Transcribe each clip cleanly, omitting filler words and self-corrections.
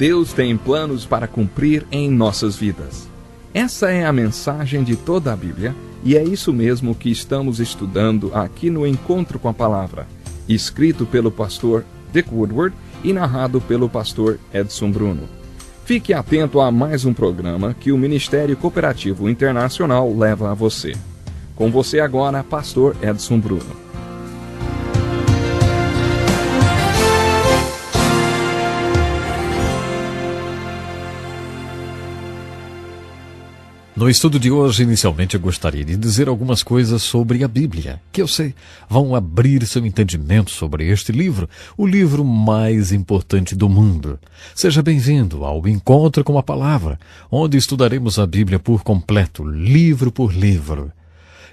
Deus tem planos para cumprir em nossas vidas. Essa é a mensagem de toda a Bíblia e é isso mesmo que estamos estudando aqui no Encontro com a Palavra, escrito pelo pastor Dick Woodward e narrado pelo pastor Edson Bruno. Fique atento a mais um programa que o Ministério Cooperativo Internacional leva a você. Com você agora, pastor Edson Bruno. No estudo de hoje, inicialmente, eu gostaria de dizer algumas coisas sobre a Bíblia, que eu sei vão abrir seu entendimento sobre este livro, o livro mais importante do mundo. Seja bem-vindo ao Encontro com a Palavra, onde estudaremos a Bíblia por completo, livro por livro.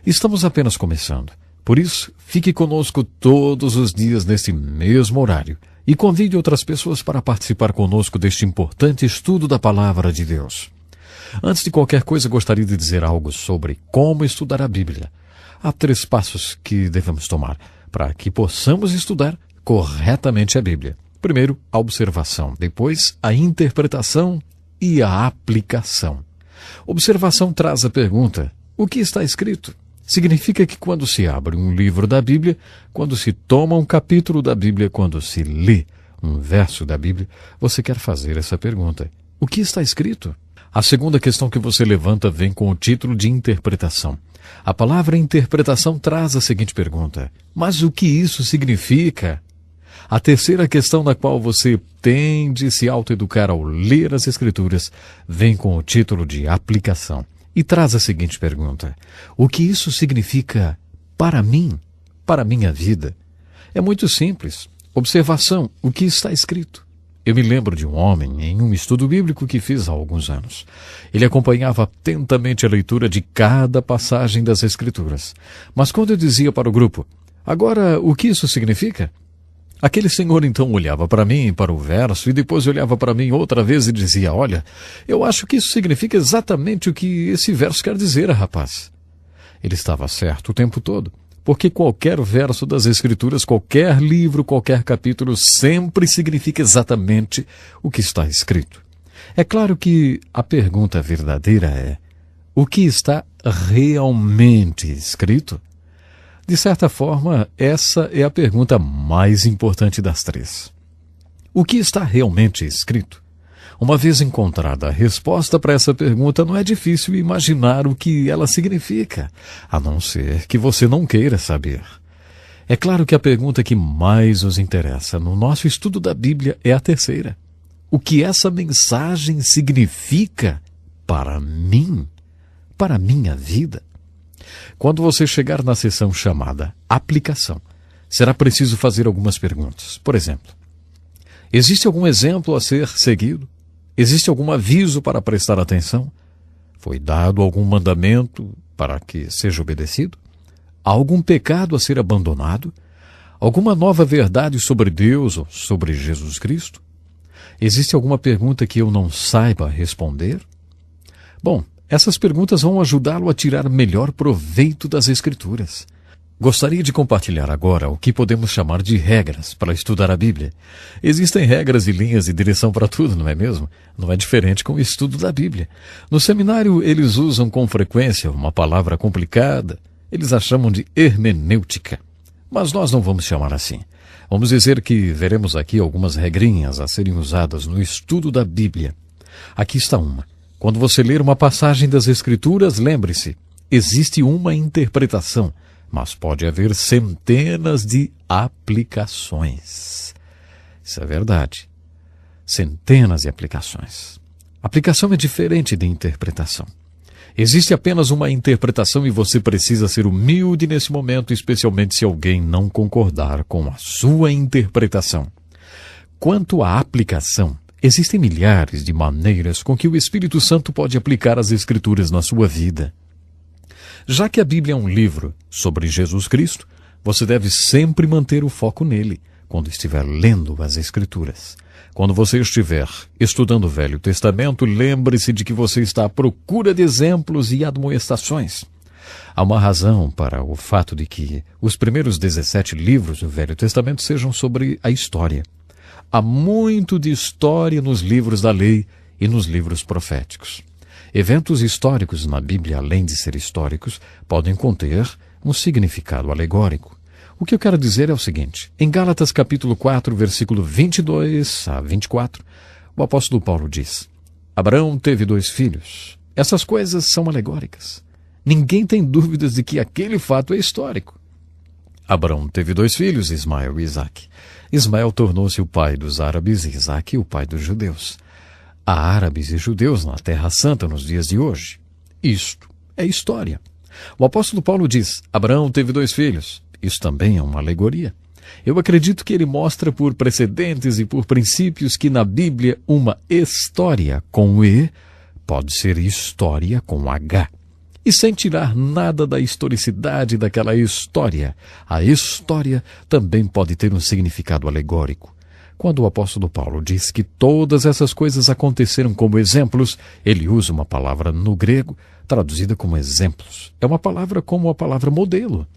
Estamos apenas começando, por isso, fique conosco todos os dias neste mesmo horário e convide outras pessoas para participar conosco deste importante estudo da Palavra de Deus. Antes de qualquer coisa, gostaria de dizer algo sobre como estudar a Bíblia. Há 3 passos que devemos tomar para que possamos estudar corretamente a Bíblia. Primeiro, a observação. Depois, a interpretação e a aplicação. Observação traz a pergunta: o que está escrito? Significa que quando se abre um livro da Bíblia, quando se toma um capítulo da Bíblia, quando se lê um verso da Bíblia, você quer fazer essa pergunta: o que está escrito? A segunda questão que você levanta vem com o título de interpretação. A palavra interpretação traz a seguinte pergunta: mas o que isso significa? A terceira questão na qual você tem de se autoeducar ao ler as Escrituras vem com o título de aplicação e traz a seguinte pergunta: o que isso significa para mim, para a minha vida? É muito simples. Observação: o que está escrito? Eu me lembro de um homem em um estudo bíblico que fiz há alguns anos. Ele acompanhava atentamente a leitura de cada passagem das Escrituras. Mas quando eu dizia para o grupo: agora, o que isso significa? Aquele senhor então olhava para mim, para o verso, e depois olhava para mim outra vez e dizia: olha, eu acho que isso significa exatamente o que esse verso quer dizer, rapaz. Ele estava certo o tempo todo. Porque qualquer verso das Escrituras, qualquer livro, qualquer capítulo, sempre significa exatamente o que está escrito. É claro que a pergunta verdadeira é: o que está realmente escrito? De certa forma, essa é a pergunta mais importante das 3. O que está realmente escrito? Uma vez encontrada a resposta para essa pergunta, não é difícil imaginar o que ela significa, a não ser que você não queira saber. É claro que a pergunta que mais nos interessa no nosso estudo da Bíblia é a terceira: o que essa mensagem significa para mim, para a minha vida? Quando você chegar na seção chamada Aplicação, será preciso fazer algumas perguntas. Por exemplo, existe algum exemplo a ser seguido? Existe algum aviso para prestar atenção? Foi dado algum mandamento para que seja obedecido? Há algum pecado a ser abandonado? Alguma nova verdade sobre Deus ou sobre Jesus Cristo? Existe alguma pergunta que eu não saiba responder? Bom, essas perguntas vão ajudá-lo a tirar melhor proveito das Escrituras. Gostaria de compartilhar agora o que podemos chamar de regras para estudar a Bíblia. Existem regras e linhas de direção para tudo, não é mesmo? Não é diferente com o estudo da Bíblia. No seminário, eles usam com frequência uma palavra complicada. Eles a chamam de hermenêutica. Mas nós não vamos chamar assim. Vamos dizer que veremos aqui algumas regrinhas a serem usadas no estudo da Bíblia. Aqui está uma. Quando você ler uma passagem das Escrituras, lembre-se, existe uma interpretação, mas pode haver centenas de aplicações. Isso é verdade. Centenas de aplicações. Aplicação é diferente de interpretação. Existe apenas uma interpretação e você precisa ser humilde nesse momento, especialmente se alguém não concordar com a sua interpretação. Quanto à aplicação, existem milhares de maneiras com que o Espírito Santo pode aplicar as Escrituras na sua vida. Já que a Bíblia é um livro sobre Jesus Cristo, você deve sempre manter o foco nele, quando estiver lendo as Escrituras. Quando você estiver estudando o Velho Testamento, lembre-se de que você está à procura de exemplos e admoestações. Há uma razão para o fato de que os primeiros 17 livros do Velho Testamento sejam sobre a história. Há muito de história nos livros da lei e nos livros proféticos. Eventos históricos na Bíblia, além de ser históricos, podem conter um significado alegórico. O que eu quero dizer é o seguinte: em Gálatas capítulo 4, versículo 22 a 24, o apóstolo Paulo diz: Abraão teve 2 filhos. Essas coisas são alegóricas. Ninguém tem dúvidas de que aquele fato é histórico. Abraão teve 2 filhos, Ismael e Isaque. Ismael tornou-se o pai dos árabes e Isaque o pai dos judeus. Há árabes e judeus na Terra Santa nos dias de hoje. Isto é história. O apóstolo Paulo diz: Abraão teve 2 filhos. Isso também é uma alegoria. Eu acredito que ele mostra por precedentes e por princípios que na Bíblia uma história com E pode ser história com H. E sem tirar nada da historicidade daquela história, a história também pode ter um significado alegórico. Quando o apóstolo Paulo diz que todas essas coisas aconteceram como exemplos, ele usa uma palavra no grego traduzida como exemplos. É uma palavra como a palavra modelo.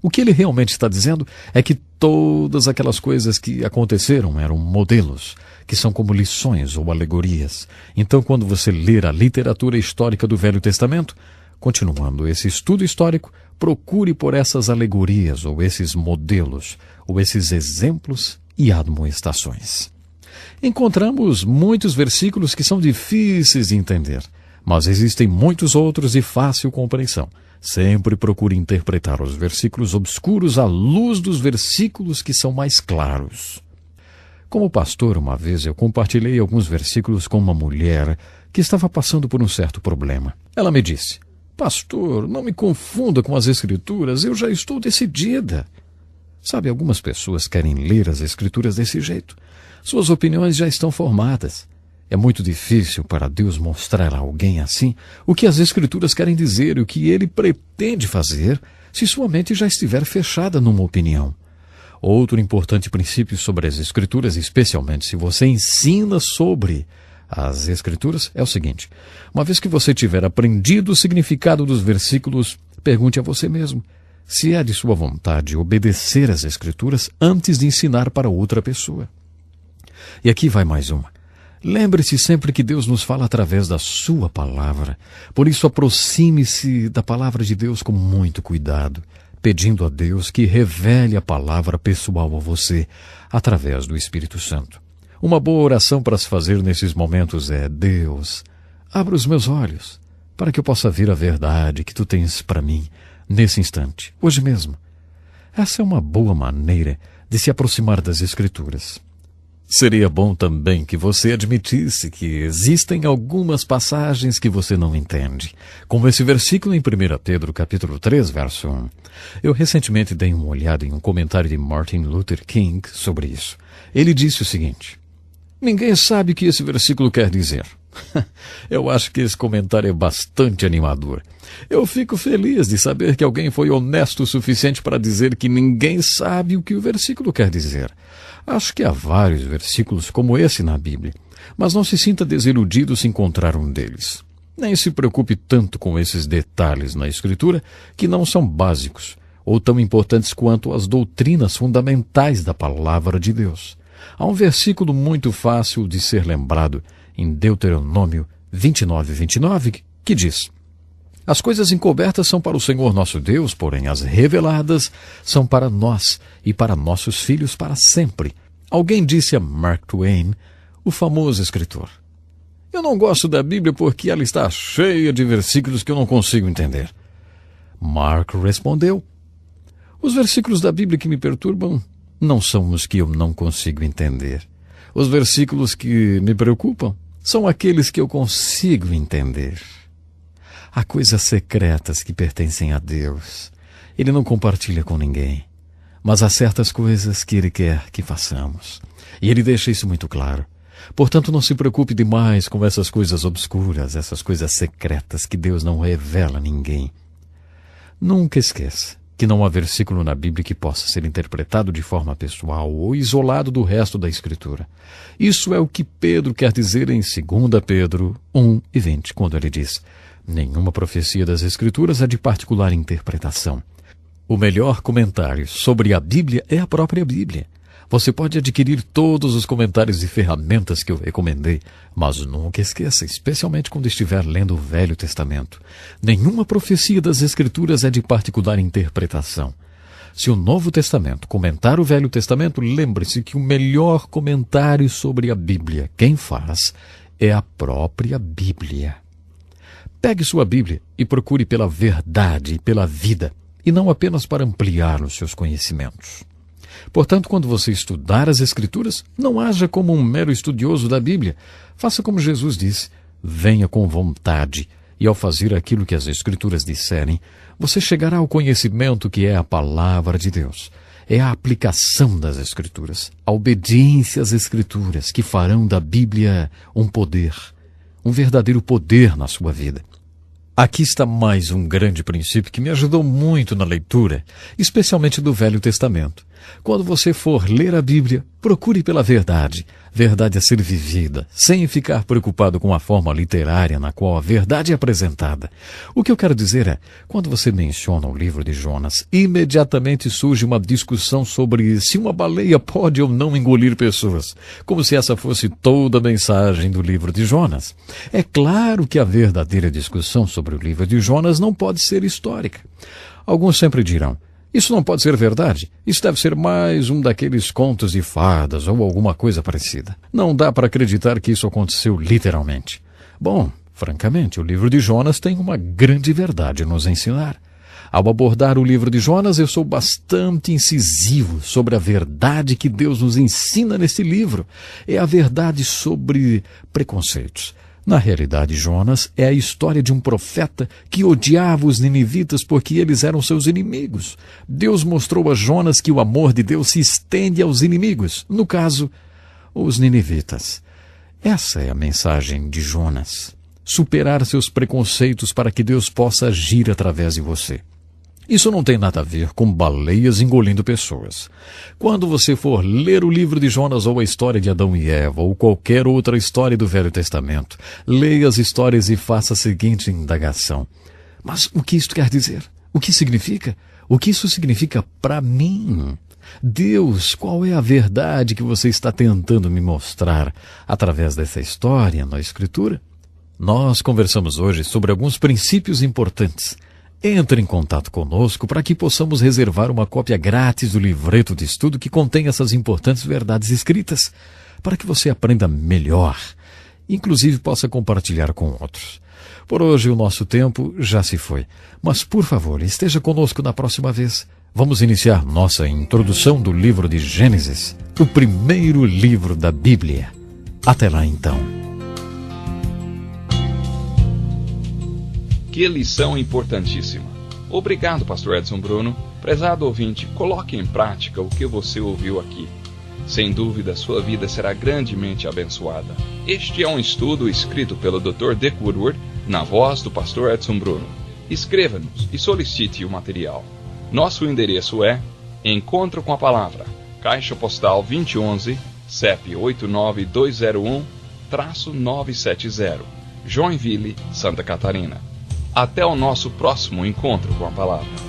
O que ele realmente está dizendo é que todas aquelas coisas que aconteceram eram modelos, que são como lições ou alegorias. Então, quando você ler a literatura histórica do Velho Testamento, continuando esse estudo histórico, procure por essas alegorias, ou esses modelos, ou esses exemplos e admoestações. Encontramos muitos versículos que são difíceis de entender, mas existem muitos outros de fácil compreensão. Sempre procure interpretar os versículos obscuros à luz dos versículos que são mais claros. Como pastor, uma vez eu compartilhei alguns versículos com uma mulher que estava passando por um certo problema. Ela me disse: Pastor, não me confunda com as Escrituras, eu já estou decidida. Sabe, algumas pessoas querem ler as Escrituras desse jeito. Suas opiniões já estão formadas. É muito difícil para Deus mostrar a alguém assim o que as Escrituras querem dizer e o que Ele pretende fazer se sua mente já estiver fechada numa opinião. Outro importante princípio sobre as Escrituras, especialmente se você ensina sobre as Escrituras, é o seguinte: uma vez que você tiver aprendido o significado dos versículos, pergunte a você mesmo se é de sua vontade obedecer às Escrituras antes de ensinar para outra pessoa. E aqui vai mais uma. Lembre-se sempre que Deus nos fala através da sua palavra. Por isso, aproxime-se da palavra de Deus com muito cuidado, pedindo a Deus que revele a palavra pessoal a você, através do Espírito Santo. Uma boa oração para se fazer nesses momentos é: Deus, abra os meus olhos, para que eu possa ver a verdade que Tu tens para mim, nesse instante, hoje mesmo. Essa é uma boa maneira de se aproximar das Escrituras. Seria bom também que você admitisse que existem algumas passagens que você não entende, como esse versículo em 1 Pedro capítulo 3, verso 1. Eu recentemente dei uma olhada em um comentário de Martin Luther King sobre isso. Ele disse o seguinte: ninguém sabe o que esse versículo quer dizer. Eu acho que esse comentário é bastante animador. Eu fico feliz de saber que alguém foi honesto o suficiente para dizer que ninguém sabe o que o versículo quer dizer. Acho que há vários versículos como esse na Bíblia, mas não se sinta desiludido se encontrar um deles. Nem se preocupe tanto com esses detalhes na Escritura que não são básicos ou tão importantes quanto as doutrinas fundamentais da Palavra de Deus. Há um versículo muito fácil de ser lembrado em Deuteronômio 29:29, que diz: As coisas encobertas são para o Senhor nosso Deus, porém as reveladas são para nós e para nossos filhos para sempre. Alguém disse a Mark Twain, o famoso escritor: Eu não gosto da Bíblia porque ela está cheia de versículos que eu não consigo entender. Mark respondeu: Os versículos da Bíblia que me perturbam não são os que eu não consigo entender. Os versículos que me preocupam são aqueles que eu consigo entender. Há coisas secretas que pertencem a Deus. Ele não compartilha com ninguém. Mas há certas coisas que Ele quer que façamos. E Ele deixa isso muito claro. Portanto, não se preocupe demais com essas coisas obscuras, essas coisas secretas que Deus não revela a ninguém. Nunca esqueça que não há versículo na Bíblia que possa ser interpretado de forma pessoal ou isolado do resto da Escritura. Isso é o que Pedro quer dizer em 2 Pedro 1:20, quando ele diz: Nenhuma profecia das Escrituras é de particular interpretação. O melhor comentário sobre a Bíblia é a própria Bíblia. Você pode adquirir todos os comentários e ferramentas que eu recomendei, mas nunca esqueça, especialmente quando estiver lendo o Velho Testamento, nenhuma profecia das Escrituras é de particular interpretação. Se o Novo Testamento comentar o Velho Testamento, lembre-se que o melhor comentário sobre a Bíblia, quem faz, é a própria Bíblia. Pegue sua Bíblia e procure pela verdade e pela vida, e não apenas para ampliar os seus conhecimentos. Portanto, quando você estudar as Escrituras, não haja como um mero estudioso da Bíblia. Faça como Jesus disse, venha com vontade, e ao fazer aquilo que as Escrituras disserem, você chegará ao conhecimento que é a palavra de Deus. É a aplicação das Escrituras, a obediência às Escrituras, que farão da Bíblia um poder, um verdadeiro poder na sua vida. Aqui está mais um grande princípio que me ajudou muito na leitura, especialmente do Velho Testamento. Quando você for ler a Bíblia, procure pela verdade, verdade a ser vivida, sem ficar preocupado com a forma literária na qual a verdade é apresentada. O que eu quero dizer é, quando você menciona o livro de Jonas, imediatamente surge uma discussão sobre se uma baleia pode ou não engolir pessoas, como se essa fosse toda a mensagem do livro de Jonas. É claro que a verdadeira discussão sobre o livro de Jonas não pode ser histórica. Alguns sempre dirão, isso não pode ser verdade. Isso deve ser mais um daqueles contos de fadas ou alguma coisa parecida. Não dá para acreditar que isso aconteceu literalmente. Bom, francamente, o livro de Jonas tem uma grande verdade a nos ensinar. Ao abordar o livro de Jonas, eu sou bastante incisivo sobre a verdade que Deus nos ensina nesse livro. É a verdade sobre preconceitos. Na realidade, Jonas é a história de um profeta que odiava os ninivitas porque eles eram seus inimigos. Deus mostrou a Jonas que o amor de Deus se estende aos inimigos, no caso, os ninivitas. Essa é a mensagem de Jonas. Superar seus preconceitos para que Deus possa agir através de você. Isso não tem nada a ver com baleias engolindo pessoas. Quando você for ler o livro de Jonas ou a história de Adão e Eva ou qualquer outra história do Velho Testamento, leia as histórias e faça a seguinte indagação. Mas o que isto quer dizer? O que significa? O que isso significa para mim? Deus, qual é a verdade que você está tentando me mostrar através dessa história na Escritura? Nós conversamos hoje sobre alguns princípios importantes. Entre em contato conosco para que possamos reservar uma cópia grátis do livreto de estudo que contém essas importantes verdades escritas, para que você aprenda melhor, inclusive possa compartilhar com outros. Por hoje o nosso tempo já se foi, mas por favor, esteja conosco na próxima vez. Vamos iniciar nossa introdução do livro de Gênesis, o primeiro livro da Bíblia. Até lá então. Que lição importantíssima. Obrigado, Pastor Edson Bruno. Prezado ouvinte, coloque em prática o que você ouviu aqui. Sem dúvida, sua vida será grandemente abençoada. Este é um estudo escrito pelo Dr. Dick Woodward, na voz do Pastor Edson Bruno. Escreva-nos e solicite o material. Nosso endereço é Encontro com a Palavra, Caixa Postal 2011, CEP 89201-970, Joinville, Santa Catarina. Até o nosso próximo encontro com a Palavra.